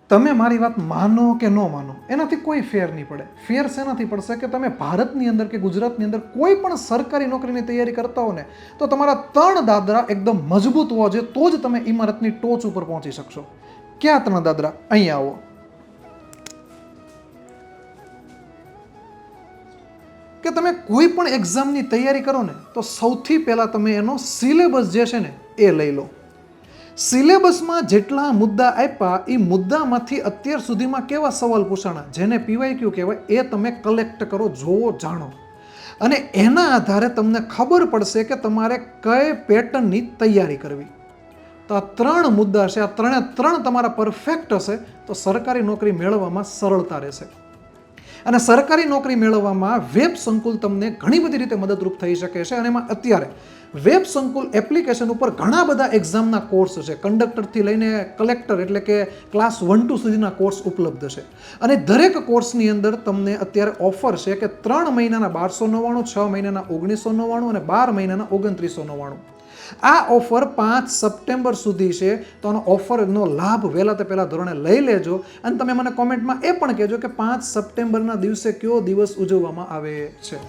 તમે મારી વાત માનો કે ન માનો એનાથી કોઈ ફેર નહીં પડે. ફેર શેનાથી પડશે કે તમે ભારતની અંદર કે ગુજરાતની અંદર કોઈ પણ સરકારી નોકરીની તૈયારી કરતા હો ને તો તમારા 3 દાદરા એકદમ મજબૂત હોવા જોઈએ, તો જ તમે ઇમારતની ટોચ ઉપર પહોંચી શકશો. ક્યાં 3 દાદરા? અહીંયા આવો. કે તમે કોઈ પણ એક્ઝામની તૈયારી કરો ને તો સૌથી પહેલાં તમે એનો સિલેબસ જે છે ને એ લઈ લો. સિલેબસમાં જેટલા મુદ્દા આપ્યા એ મુદ્દામાંથી અત્યાર સુધીમાં કેવા સવાલ પૂછાણા જેને PYQ કહેવાય એ તમે કલેક્ટ કરો, જોવો, જાણો, અને એના આધારે તમને ખબર પડશે કે તમારે કઈ પેટર્નની તૈયારી કરવી. તો આ 3 મુદ્દા છે, આ 3 તમારા પરફેક્ટ હશે તો સરકારી નોકરી મેળવવામાં સરળતા રહેશે. અને સરકારી નોકરી મેળવવામાં વેબ સંકુલ તમને ઘણી બધી રીતે મદદરૂપ થઈ શકે છે. અને એમાં અત્યારે વેબ સંકુલ એપ્લિકેશન ઉપર ઘણા બધા એક્ઝામના કોર્સ છે. કંડક્ટરથી લઈને કલેક્ટર એટલે કે ક્લાસ 1-2 સુધીના કોર્સ ઉપલબ્ધ છે. અને દરેક કોર્સની અંદર તમને અત્યારે ઓફર છે કે 3 મહિનાના 1299, 6 મહિનાના 1999 અને 12 મહિનાના 2999. આ ઓફર 5 સપ્ટેમ્બર સુધી છે. તો આનો ઓફરનો લાભ વહેલા તે પહેલાં ધોરણે લઈ લેજો. અને તમે મને કોમેન્ટમાં એ પણ કહેજો કે 5 સપ્ટેમ્બરના દિવસે કયો દિવસ ઉજવવામાં આવે છે.